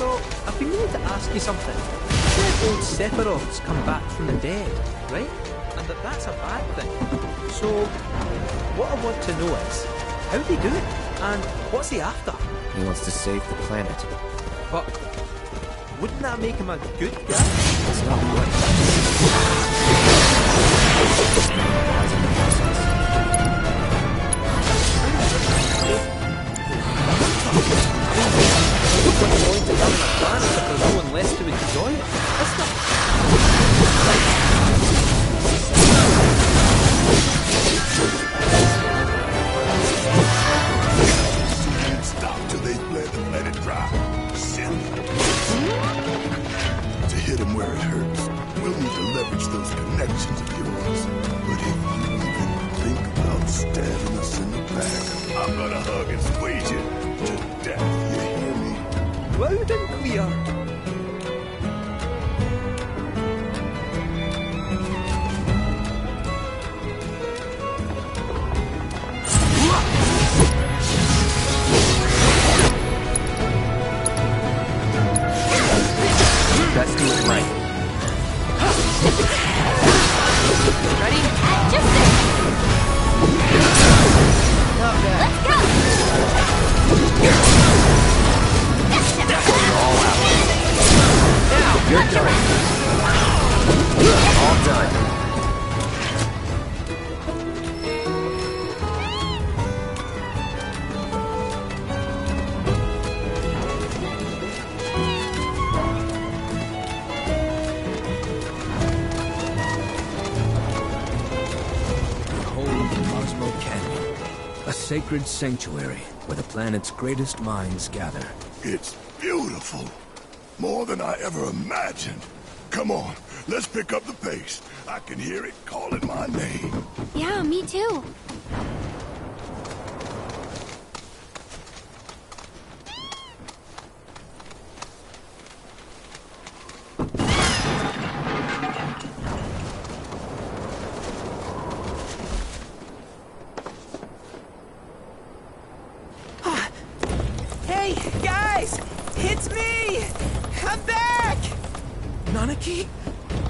So, I've been meaning to ask you something. You said old Sephiroth's come back from the dead, right? And that's a bad thing. So, what I want to know is, how'd he do it? And what's he after? He wants to save the planet. But wouldn't that make him a good guy? It's not what. Lies in the process. What's the point of having a planet if there's no one left to enjoy it? That's not... Can't stop till they bled the planet dry. Silly. To hit him where it hurts, we'll need to leverage those connections of yours. But if you even think about stabbing us in the back, I'm gonna hug and squeeze you to death, you hear me? Loud and clear. That's doing right. Ready? Just not bad. Let's go! Going all out. Now, you're done. All done. Sacred sanctuary where the planet's greatest minds gather. It's beautiful. More than I ever imagined. Come on, let's pick up the pace. I can hear it calling my name. Yeah, me too.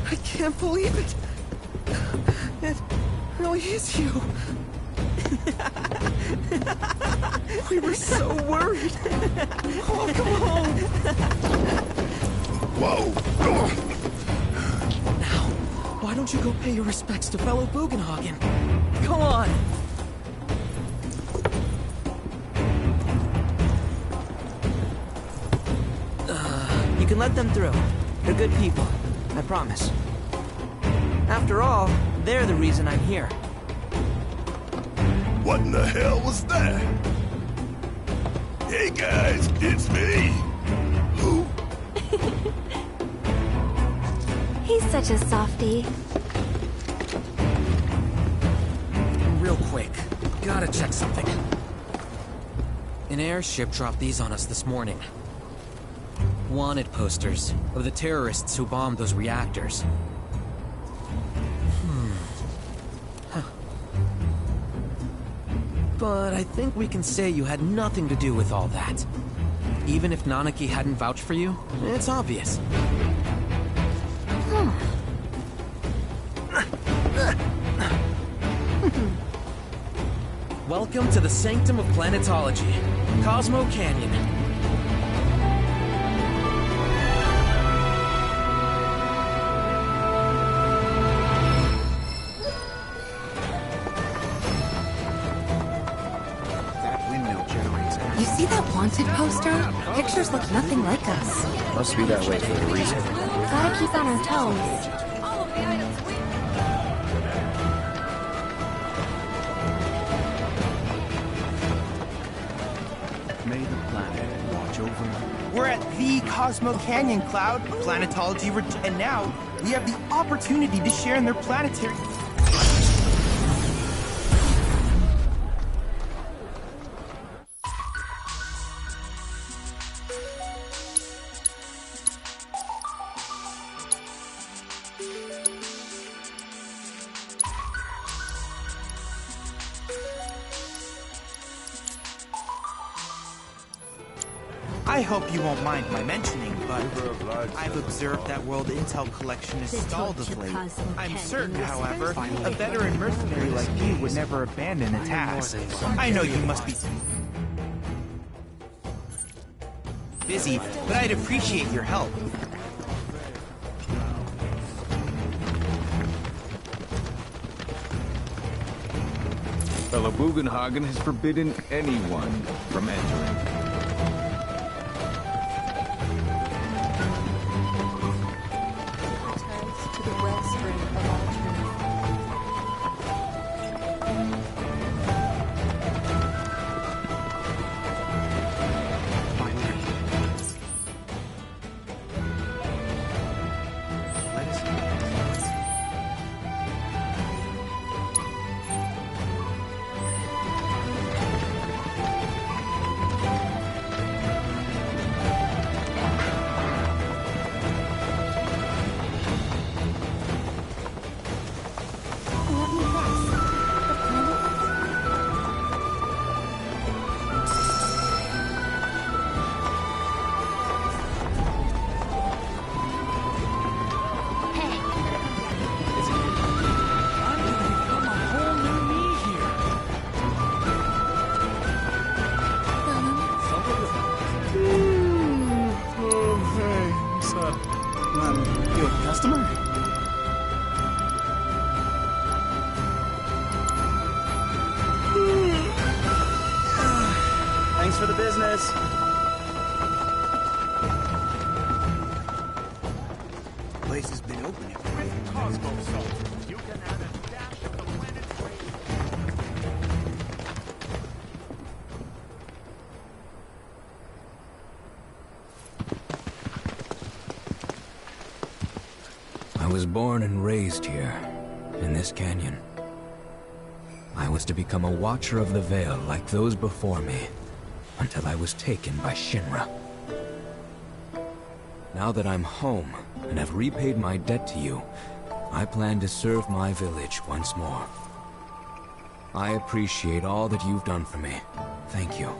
I can't believe it. It really is you. We were so worried. Welcome home. Whoa. Now, why don't you go pay your respects to fellow Bugenhagen? Come on. You can let them through. They're good people. I promise. After all, they're the reason I'm here. What in the hell was that? Hey guys, it's me. Who? He's such a softie. Real quick, gotta check something. An airship dropped these on us this morning. Wanted posters of the terrorists who bombed those reactors. But I think we can say you had nothing to do with all that. Even if Nanaki hadn't vouched for you, it's obvious. Welcome to the sanctum of planetology, Cosmo Canyon. You see that wanted poster? Pictures look nothing like us. Must be that way for a reason. Gotta keep on our toes. May the planet watch over you. We're at the Cosmo Canyon, Cloud, planetology, and now we have the opportunity to share in their planetary... I hope you won't mind my mentioning, but I've observed that world intel collection is stalled of late. I'm certain, however, a veteran mercenary like you would never abandon a task. I know you must be busy, but I'd appreciate your help. Fellow Bugenhagen has forbidden anyone from entering. To the western of Alternate. Let me guess. The planet? Hey. I'm gonna become a whole new me here. Hey, what's up? You a customer? Thanks for the business. Place has been open ever You can add a dash of the planet's weight. I was born and raised here, in this canyon. I was to become a watcher of the Veil like those before me, until I was taken by Shinra. Now that I'm home, and have repaid my debt to you, I plan to serve my village once more. I appreciate all that you've done for me. Thank you.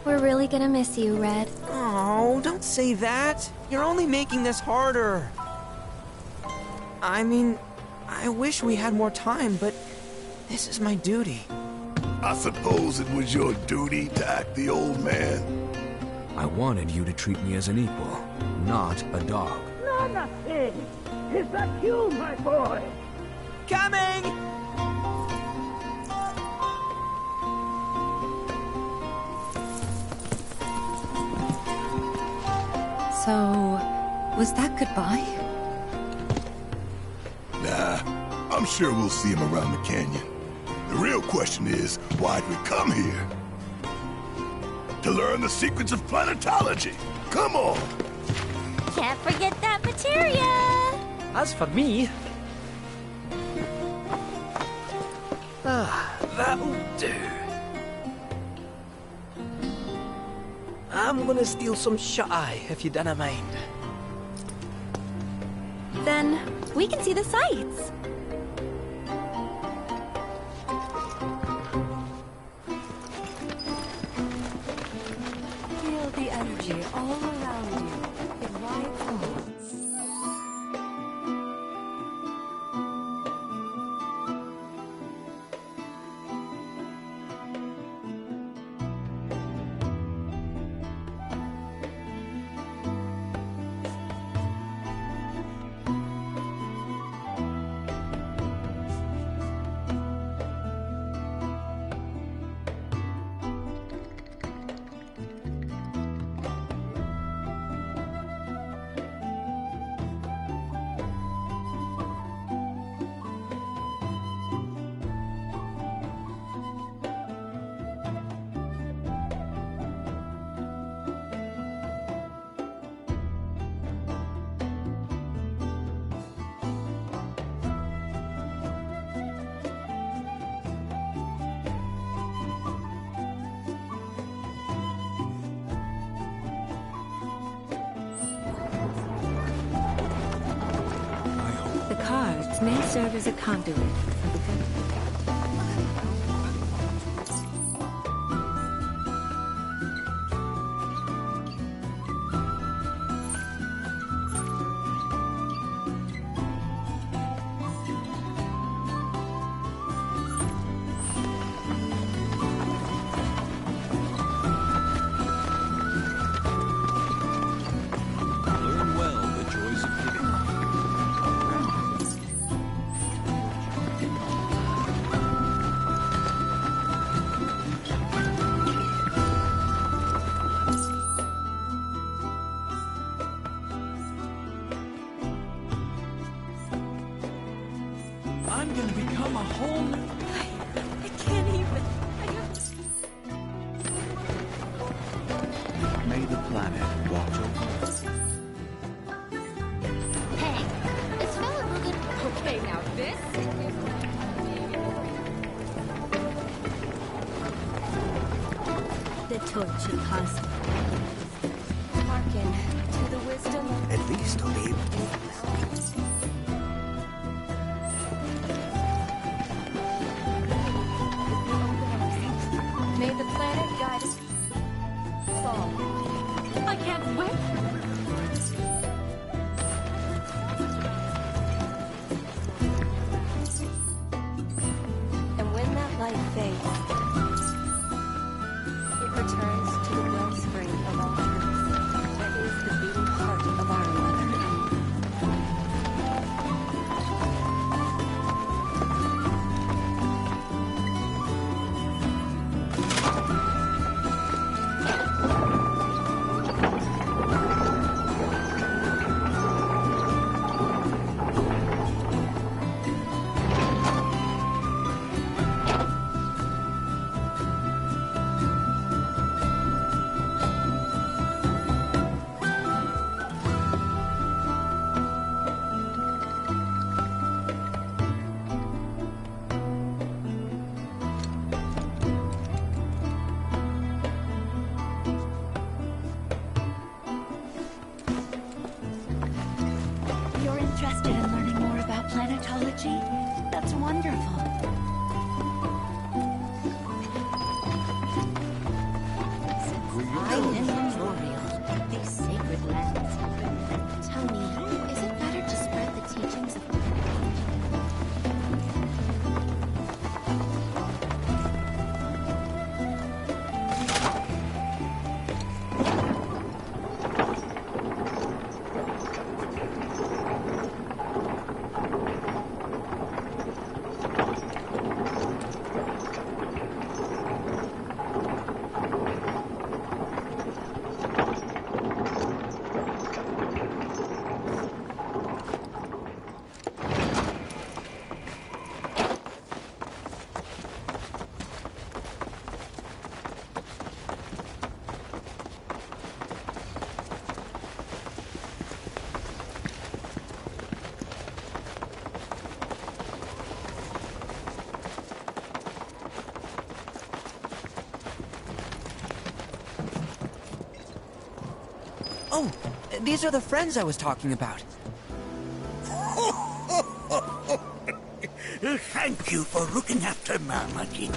We're really gonna miss you, Red. Oh, don't say that. You're only making this harder. I mean, I wish we had more time, but this is my duty. I suppose it was your duty to act the old man. I wanted you to treat me as an equal, not a dog. Nothing. Is that you, my boy? Coming! So, was that goodbye? Nah, I'm sure we'll see him around the canyon. The real question is, why'd we come here? To learn the secrets of planetology. Come on! Can't forget that materia! As for me... that'll do. I'm gonna steal some shut-eye, if you don't mind. Then we can see the sights. Feel the energy all around you. It rides on. The cards may serve as a conduit for the good. I'm gonna become a whole new... I can't even. May the planet watch over us. Hey, is Fella Mugen... Okay, now this is The torch of cosmos. Hearken to the wisdom. At least I'll be able May the planet guide us all. I can't wait. And when that light fades, it returns to the wellspring of all truths. That is the beating heart of our mother. You're interested in learning more about planetology? That's wonderful. I'm immemorial. These sacred lands. Tell me, is it better to spread the teachings of Oh, these are the friends I was talking about. Thank you for looking after Marmaduke.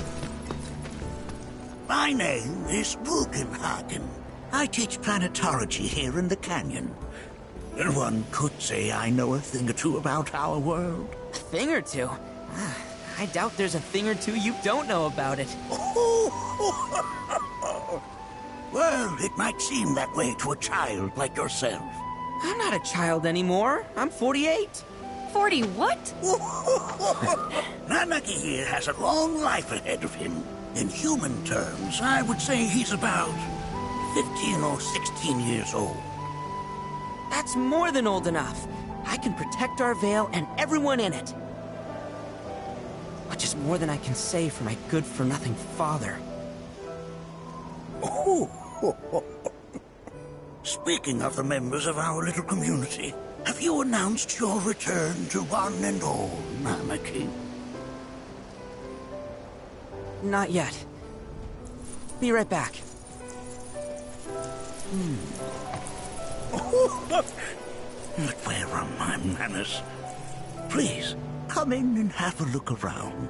My name is Bugenhagen. I teach planetology here in the canyon. One could say I know a thing or two about our world. A thing or two? I doubt there's a thing or two you don't know about it. Well, it might seem that way to a child like yourself. I'm not a child anymore. I'm 48. 40 what? Nanaki here has a long life ahead of him. In human terms, I would say he's about 15 or 16 years old. That's more than old enough. I can protect our Vale and everyone in it. Which is more than I can say for my good-for-nothing father. Speaking of the members of our little community, have you announced your return to one and all, Namaki? Not yet. Be right back. But where are my manners? Please, come in and have a look around.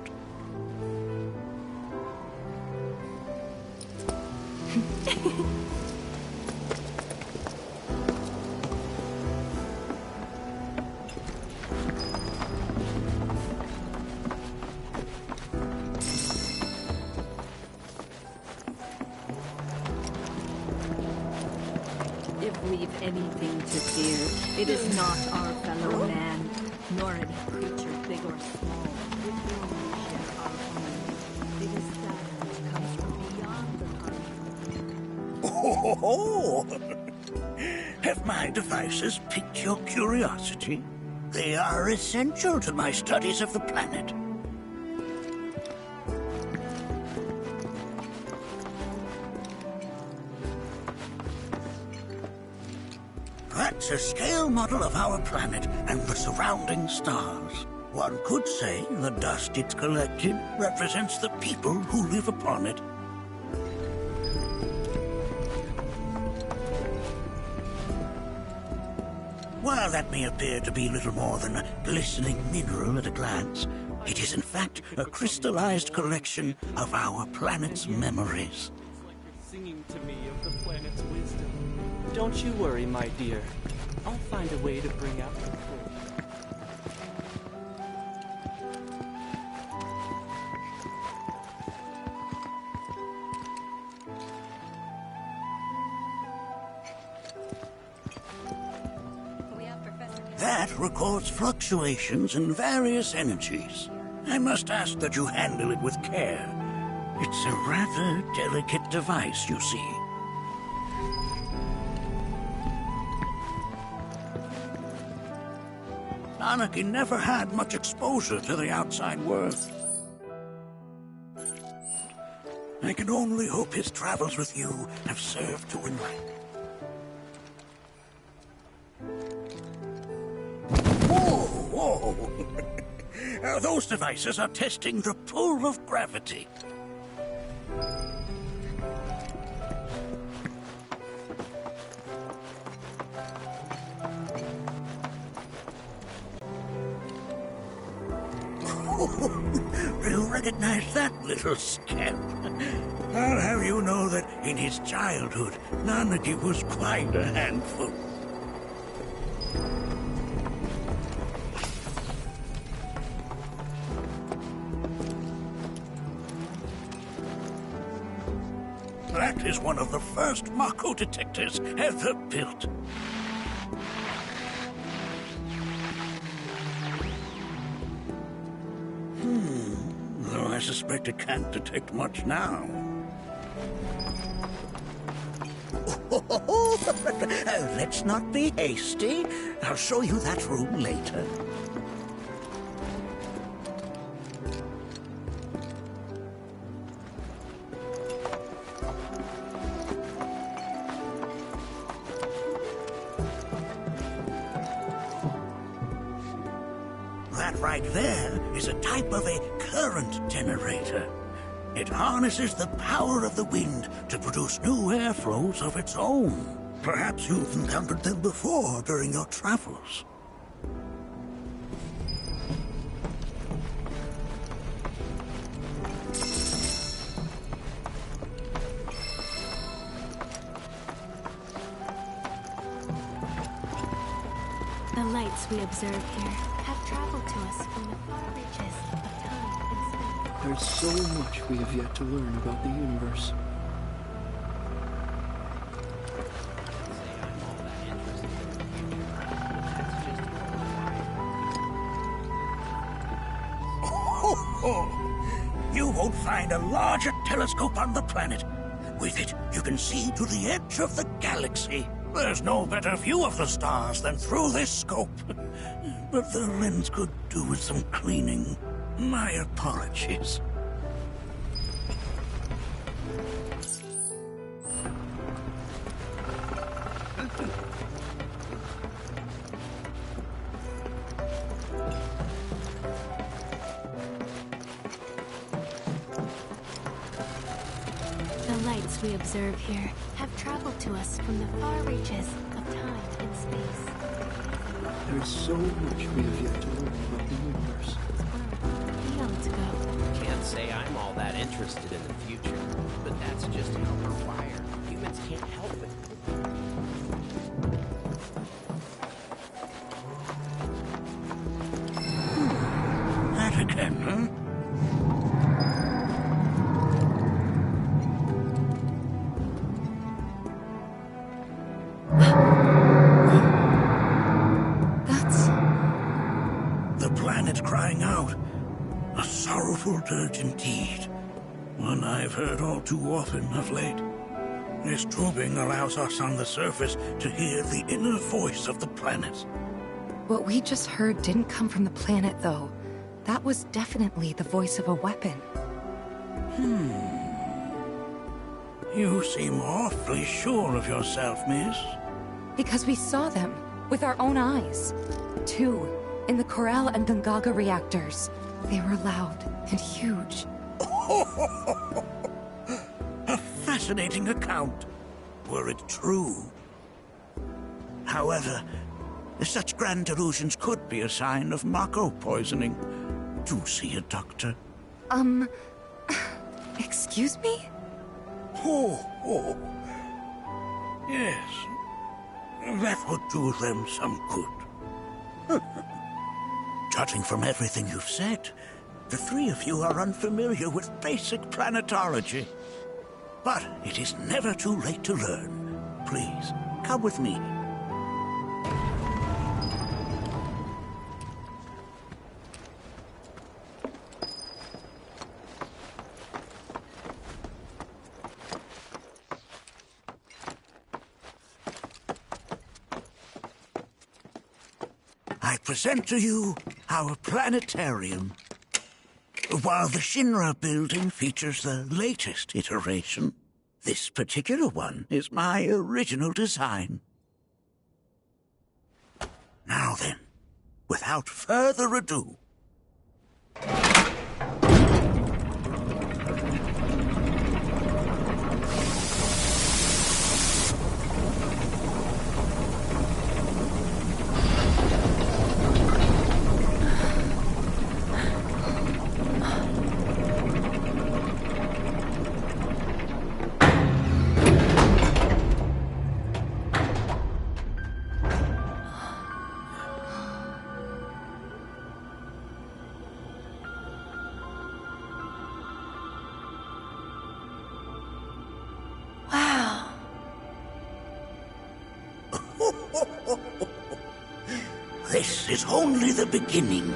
If we've anything to fear, it is not our fellow man, nor any creature big or small. With whom we share our home. It is that which comes from beyond the continent. Have my devices piqued your curiosity? They are essential to my studies of the planet. That's a scale model of our planet and the surrounding stars. One could say the dust it's collected represents the people who live upon it. While that may appear to be little more than a glistening mineral at a glance, it is in fact a crystallized collection of our planet's memories. It's like you're singing to me of the planet's wisdom. Don't you worry, my dear. I'll find a way to bring out the full. That records fluctuations in various energies. I must ask that you handle it with care. It's a rather delicate device, you see. Anarchy never had much exposure to the outside world. I can only hope his travels with you have served to enlighten. Whoa! Those devices are testing the pull of gravity. You recognize that little scamp? I'll have you know that in his childhood, Nanaki was quite a handful. That is one of the first Mako detectors ever built. Though I suspect it can't detect much now. Let's not be hasty. I'll show you that room later. That right there is a type of a current generator. It harnesses the power of the wind to produce new airflows of its own. Perhaps you've encountered them before during your travels. The lights we observe here have traveled to us from the far reaches of time and space. There's so much we have yet to learn about the universe. You won't find a larger telescope on the planet. With it, you can see to the edge of the galaxy. There's no better view of the stars than through this scope. But the lens could do with some cleaning. My apologies. The lights we observe here have traveled to us from the far reaches of time and space. There's so much we have yet to learn about the universe. Eons ago. Can't say I'm all that interested in the future, but that's just how we're wired. Humans can't help it. That again, huh? The planet's crying out. A sorrowful dirge indeed. One I've heard all too often of late. This tubing allows us on the surface to hear the inner voice of the planet. What we just heard didn't come from the planet, though. That was definitely the voice of a weapon. You seem awfully sure of yourself, miss. Because we saw them, with our own eyes. 2, in the Corral and Gungaga reactors. They were loud and huge. A fascinating account, were it true. However, such grand delusions could be a sign of Mako poisoning. Do see a doctor. Excuse me? Oh. Yes. That would do them some good. Judging from everything you've said, the 3 of you are unfamiliar with basic planetology. But it is never too late to learn. Please, come with me. I present to you our planetarium. While the Shinra building features the latest iteration, this particular one is my original design. Now then, without further ado, this is only the beginning.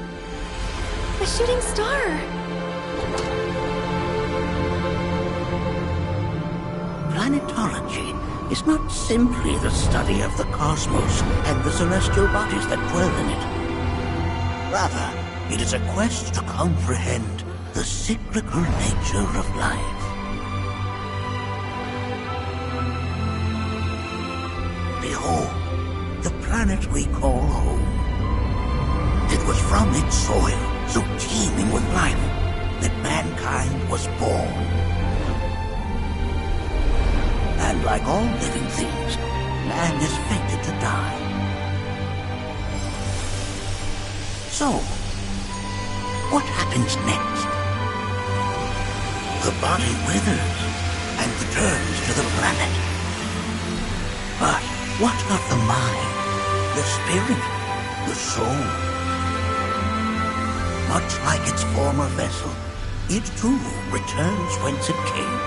A shooting star! Planetology is not simply the study of the cosmos and the celestial bodies that dwell in it. Rather, it is a quest to comprehend the cyclical nature of life. Behold, the planet we call home. It was from its soil, so teeming with life, that mankind was born. And like all living things, man is fated to die. So, what happens next? The body withers and returns to the planet. But what of the mind, the spirit, the soul? Much like its former vessel, it too returns whence it came.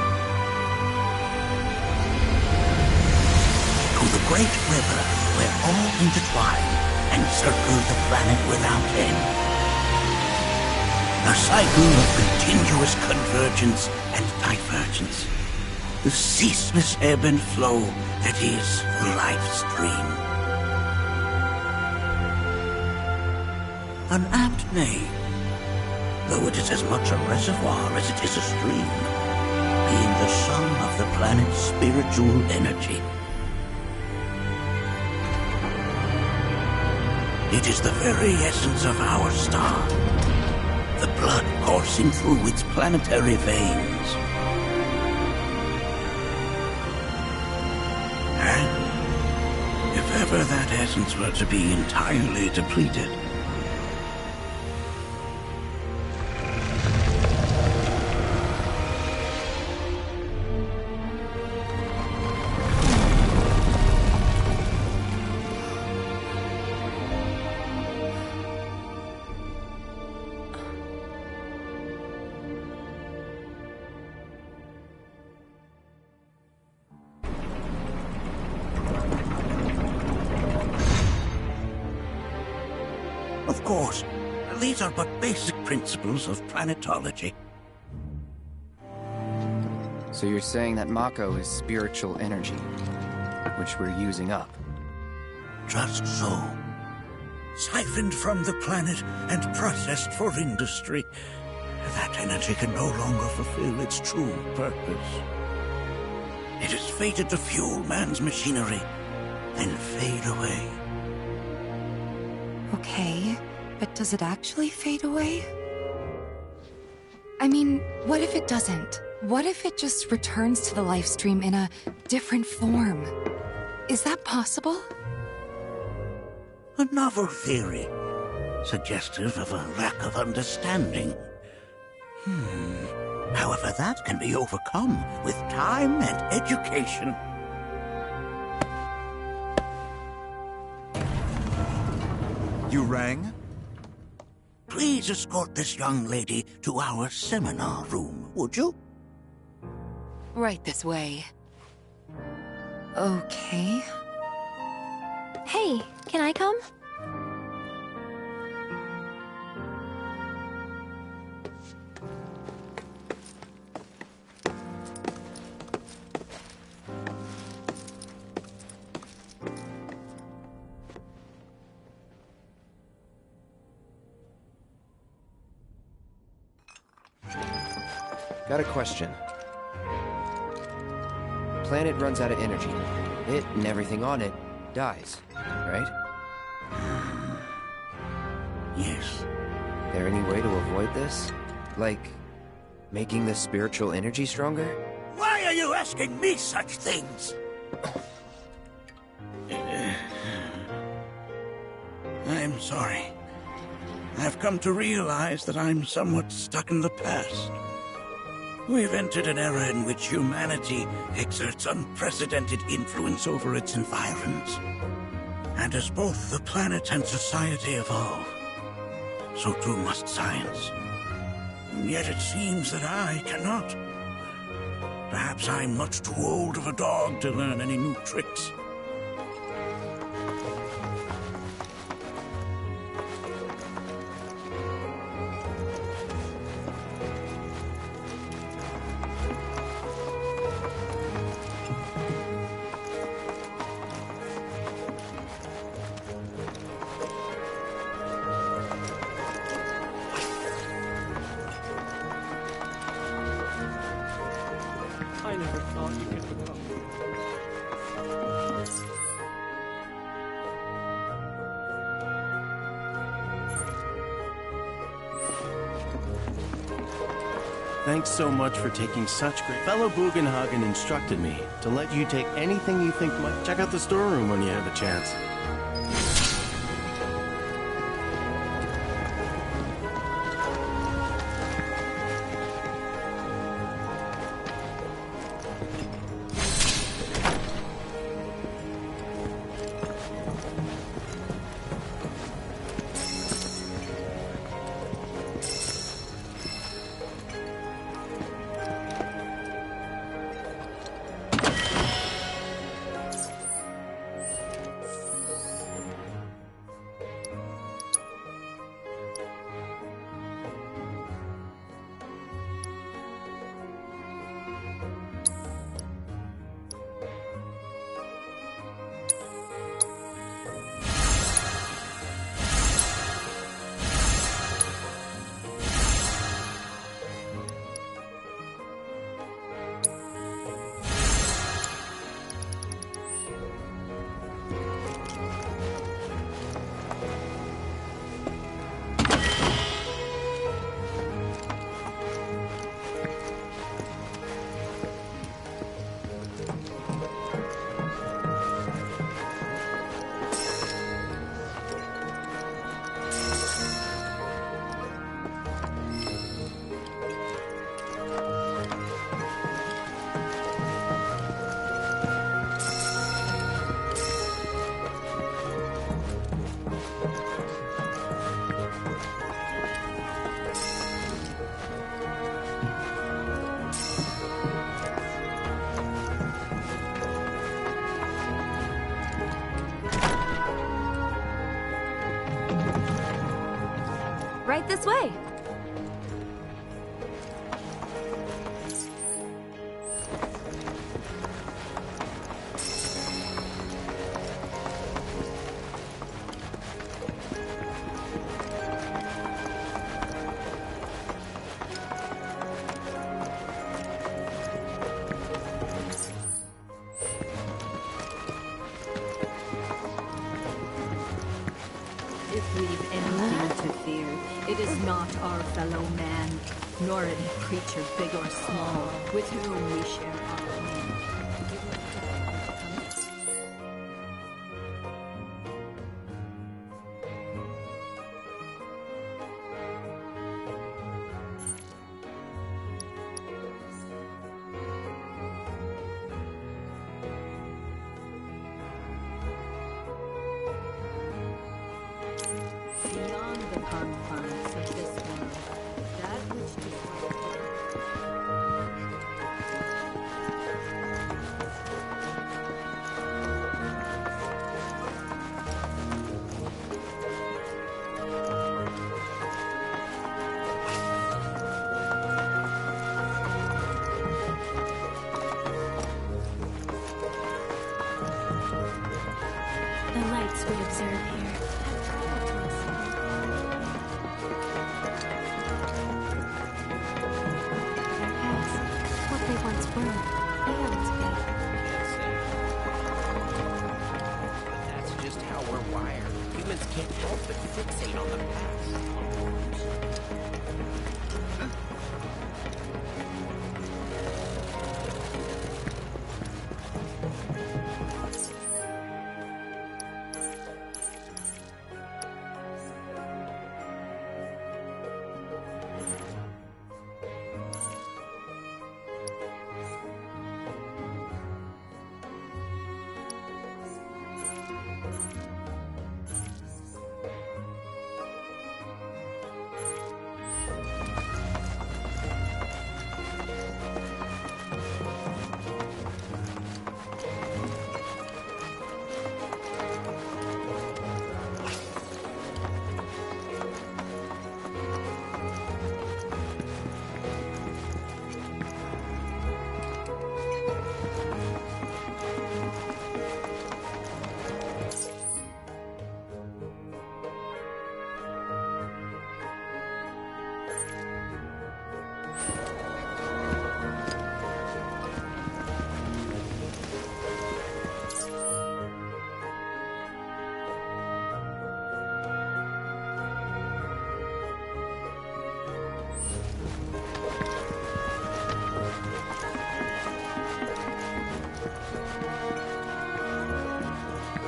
To the great river where all intertwine and circle the planet without end. A cycle of continuous convergence and divergence. The ceaseless ebb and flow that is the life stream. An apt name, though it is as much a reservoir as it is a stream, being the sum of the planet's spiritual energy. It is the very essence of our star, the blood coursing through its planetary veins. And if ever that essence were to be entirely depleted, of course, these are but basic principles of planetology. So you're saying that Mako is spiritual energy, which we're using up? Just so. siphoned from the planet and processed for industry. That energy can no longer fulfill its true purpose. It is fated to fuel man's machinery, then fade away. Okay, but does it actually fade away? I mean, what if it doesn't? What if it just returns to the life stream in a different form? Is that possible? A novel theory, suggestive of a lack of understanding. However, that can be overcome with time and education. You rang? Please escort this young lady to our seminar room, would you? Right this way. Okay. Hey, can I come? Got a question. The planet runs out of energy. It and everything on it dies, right? Yes. There any way to avoid this? Like, making the spiritual energy stronger? Why are you asking me such things? I'm sorry. I've come to realize that I'm somewhat stuck in the past. We've entered an era in which humanity exerts unprecedented influence over its environs. And as both the planet and society evolve, so too must science. And yet it seems that I cannot. Perhaps I'm much too old of a dog to learn any new tricks. I never thought you could become. Thanks so much for taking such great... Fellow Bugenhagen instructed me to let you take anything you think might... Check out the storeroom when you have a chance. Right this way. We've anything to fear. It is not our fellow man, nor any creature big or small, with whom we share our home. Beyond the confines of this world, that which The lights we observe here have traveled to us. Their past, what they once were, aeons ago. But that's just how we're wired. Humans can't help but fixate on the past.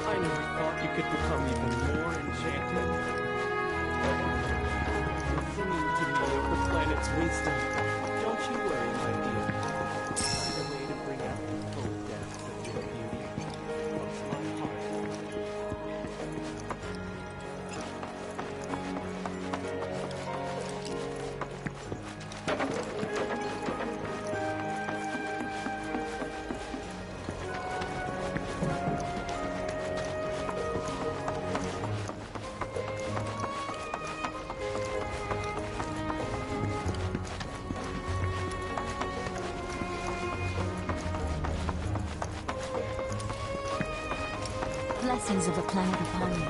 I never thought you could become even more enchanting. Singing to me of the planet's wisdom. Don't you worry, my dear. I'll find a way to bring out the full depths of your beauty. Cross my heart. Blessings of the planet upon you.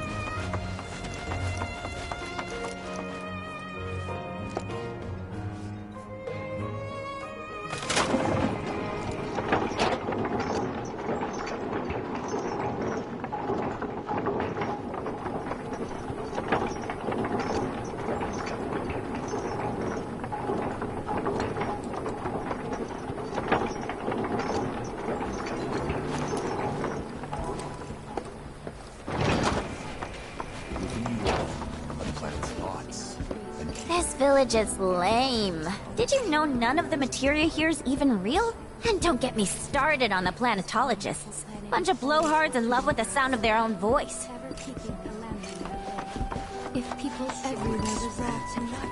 This village is lame. Did you know none of the materia here is even real? And don't get me started on the planetologists. Bunch of blowhards in love with the sound of their own voice. If people everywhere resolve to not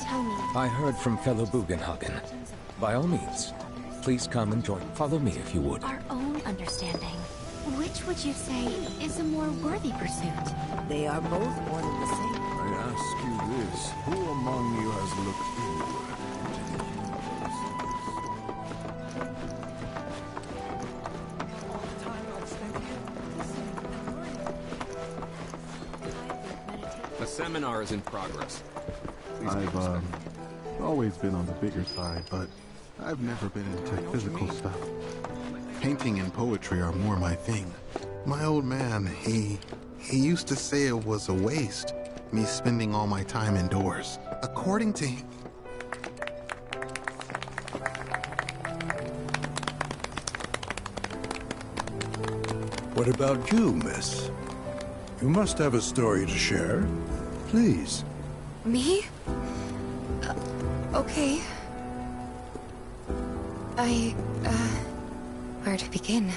tell me. I heard from fellow Bugenhagen. By all means, please come and join. Follow me if you would. Our own understanding. Which would you say is a more worthy pursuit? They are both one and the same. I ask you this, who among you has looked inward? A seminar is in progress. I've always been on the bigger side, but I've never been into physical stuff. Painting and poetry are more my thing. My old man, he used to say it was a waste, me spending all my time indoors. According to him... What about you, miss? You must have a story to share. Please. Me? Okay. Where to begin?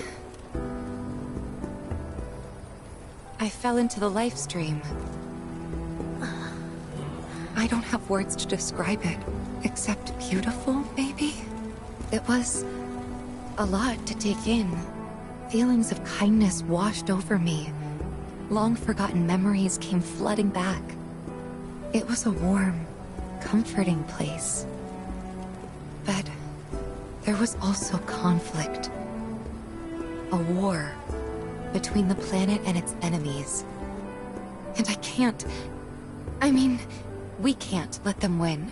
I fell into the life stream. I don't have words to describe it, except beautiful, maybe? It was a lot to take in. Feelings of kindness washed over me. Long-forgotten memories came flooding back. It was a warm, comforting place. But there was also conflict. A war between the planet and its enemies. And we can't let them win.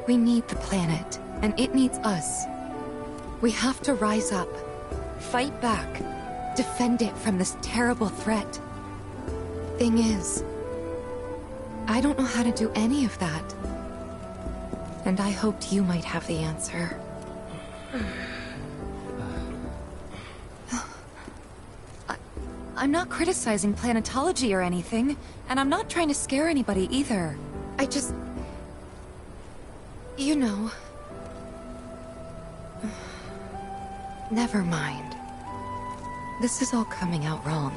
We need the planet, and it needs us. We have to rise up, fight back, defend it from this terrible threat. Thing is, I don't know how to do any of that. And I hoped you might have the answer. I'm not criticizing planetology or anything, and I'm not trying to scare anybody either. I just... You know... Never mind. This is all coming out wrong.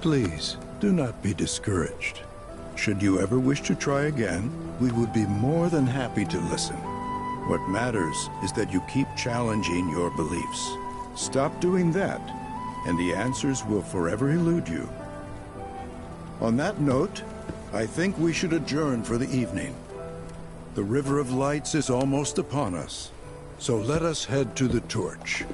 Please, do not be discouraged. Should you ever wish to try again, we would be more than happy to listen. What matters is that you keep challenging your beliefs. Stop doing that, and the answers will forever elude you. On that note, I think we should adjourn for the evening. The River of Lights is almost upon us, so let us head to the torch.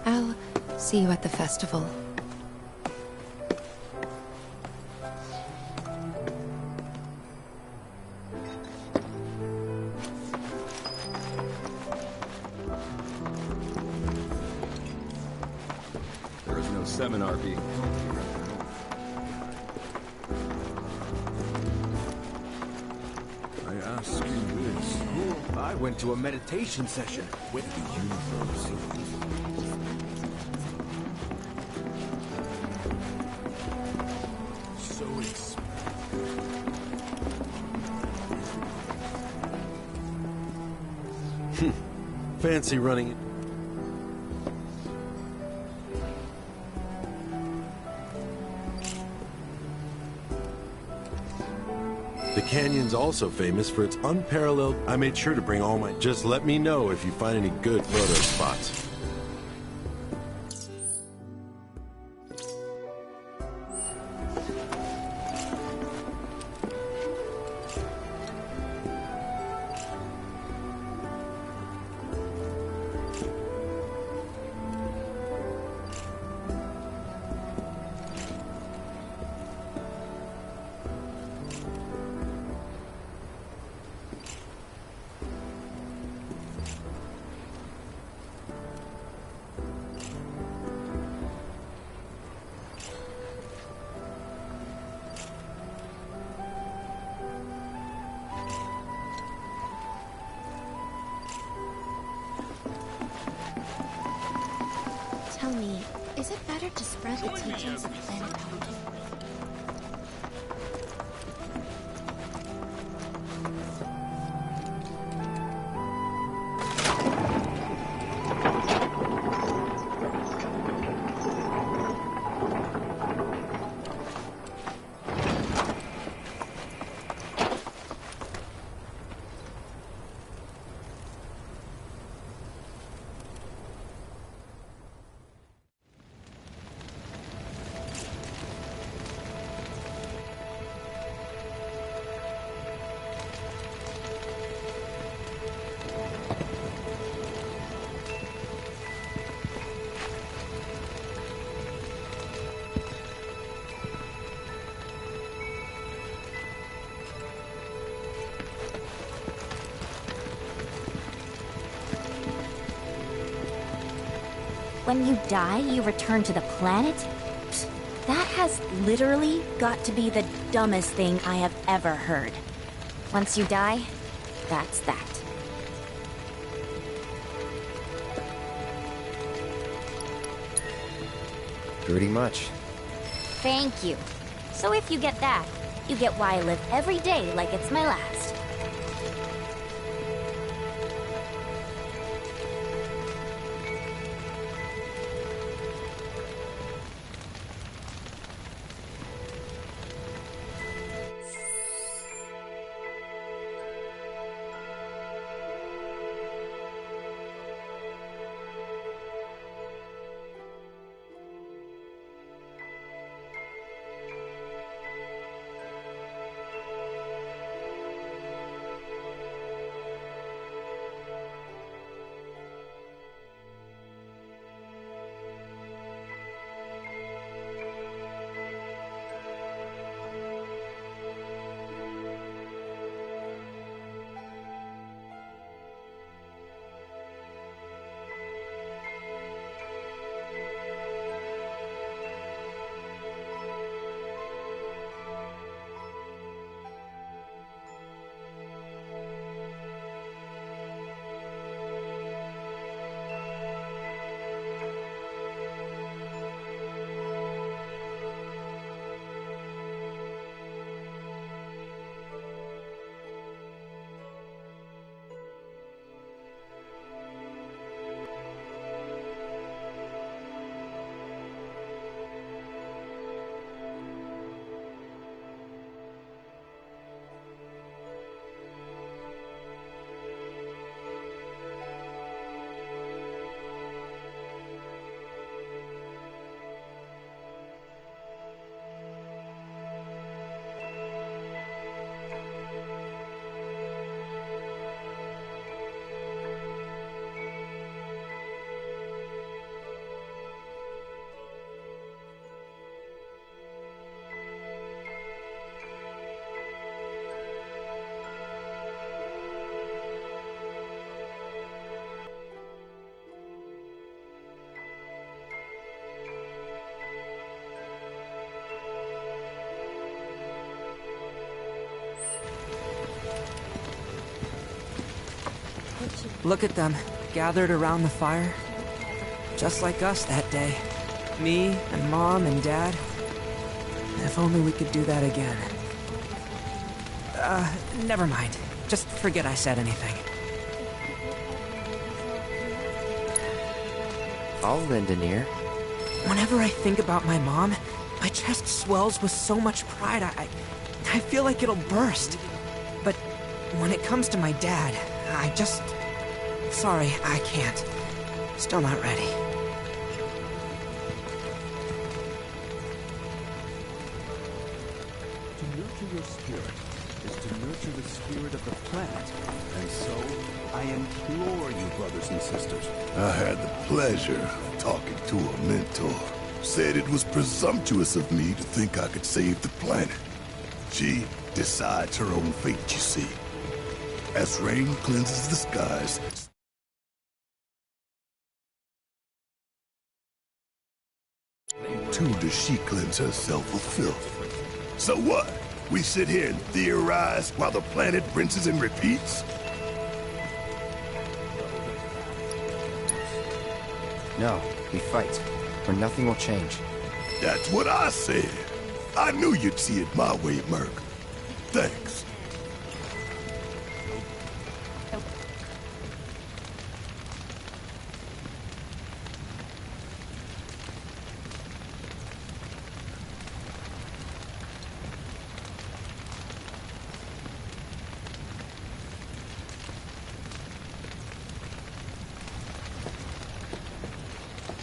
I'll see you at the festival. There is no seminar being held here. I ask you this. I went to a meditation session with the universe. So it's... Fancy running it. The canyon's also famous for its unparalleled... I made sure to bring all my... Just let me know if you find any good photo spots. Tell me, is it better to spread the teachings of planetology? When you die, you return to the planet? Pfft, that has literally got to be the dumbest thing I have ever heard. Once you die, that's that. Pretty much. Thank you. So if you get that, you get why I live every day like it's my last. Look at them, gathered around the fire. Just like us that day. Me and Mom and Dad. If only we could do that again. Never mind. Just forget I said anything. I'll lend an ear. Whenever I think about my mom, my chest swells with so much pride, I feel like it'll burst. But when it comes to my dad, I just... Sorry, I can't. Still not ready. To nurture your spirit is to nurture the spirit of the planet. And so, I implore you, brothers and sisters. I had the pleasure of talking to a mentor. Said it was presumptuous of me to think I could save the planet. She decides her own fate, you see. As rain cleanses the skies, too does she cleanse herself of filth. So what? We sit here and theorize while the planet rinses and repeats? No, we fight, or nothing will change. That's what I said. I knew you'd see it my way, Merc. Thanks.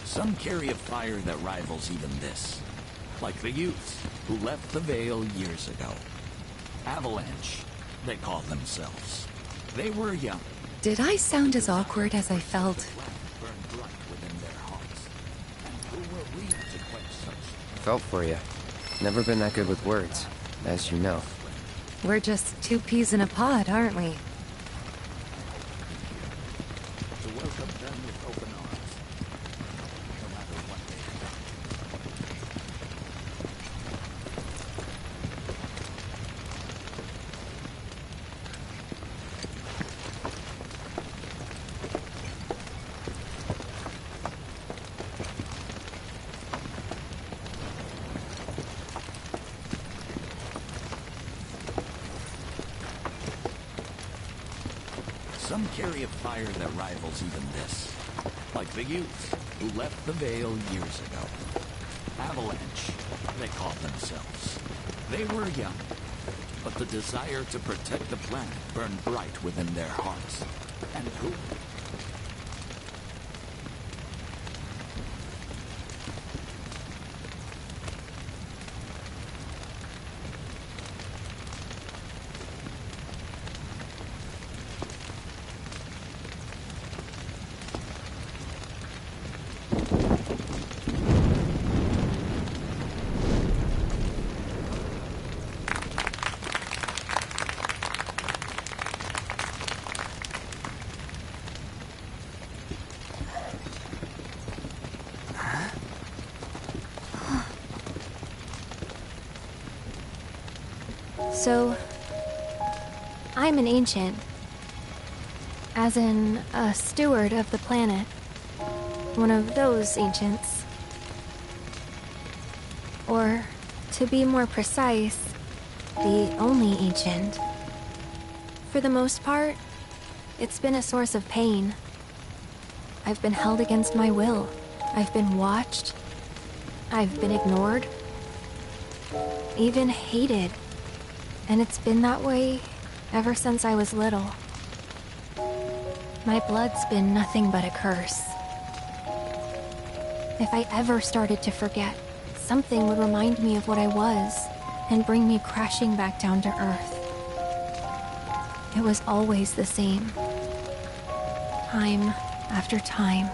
Some carry a fire that rivals even this. Like the youths who left the Vale years ago. Avalanche, they call themselves. They were young. Did I sound as awkward as I felt? Burned bright within their hearts. And who were we to quench such? Felt for you. Never been that good with words, as you know. We're just two peas in a pod, aren't we? To welcome them with open arms. Some carry a fire that rivals even this. Like the youth who left the Vale years ago. Avalanche, they called themselves. They were young, but the desire to protect the planet burned bright within their hearts. And who? So, I'm an ancient. As in, a steward of the planet. One of those ancients. Or, to be more precise, the only ancient. For the most part, it's been a source of pain. I've been held against my will. I've been watched. I've been ignored. Even hated. And it's been that way ever since I was little. My blood's been nothing but a curse. If I ever started to forget, something would remind me of what I was and bring me crashing back down to Earth. It was always the same. Time after time.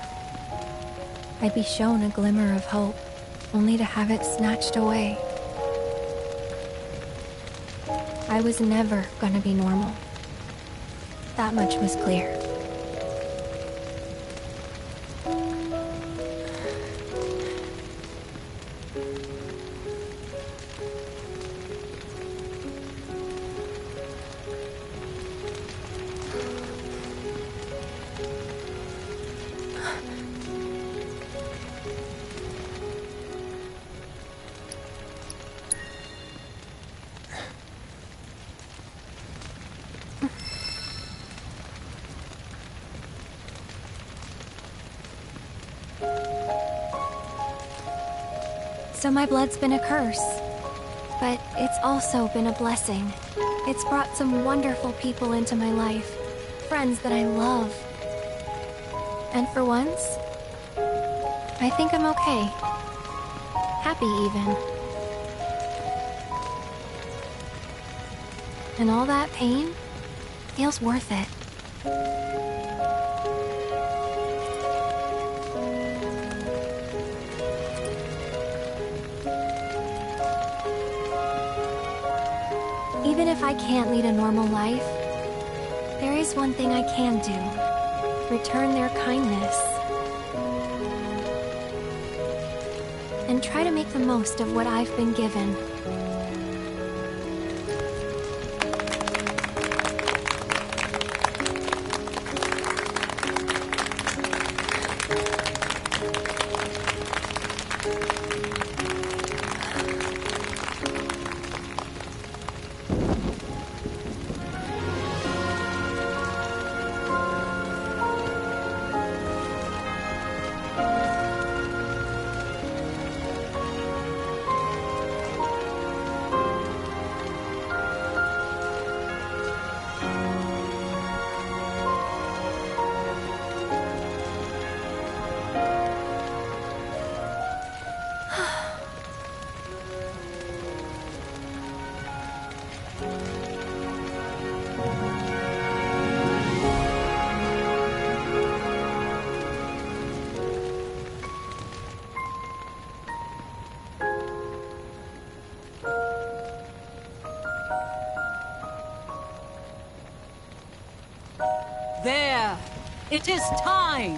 I'd be shown a glimmer of hope, only to have it snatched away. I was never gonna be normal. That much was clear. So my blood's been a curse, but it's also been a blessing. It's brought some wonderful people into my life, friends that I love. And for once, I think I'm okay. Happy even. And all that pain feels worth it. Even if I can't lead a normal life, there is one thing I can do. Return their kindness. And try to make the most of what I've been given. There! It is time!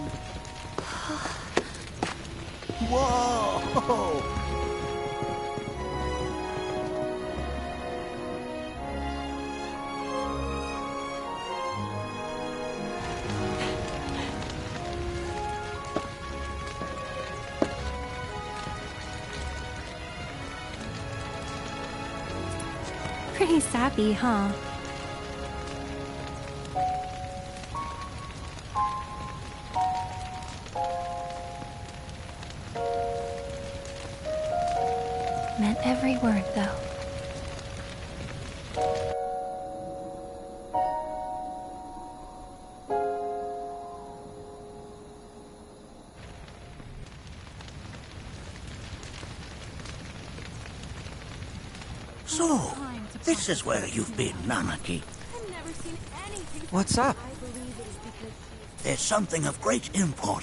Whoa! Pretty sappy, huh? Meant every word, though. So, this is where you've been, Nanaki. What's up? There's something of great import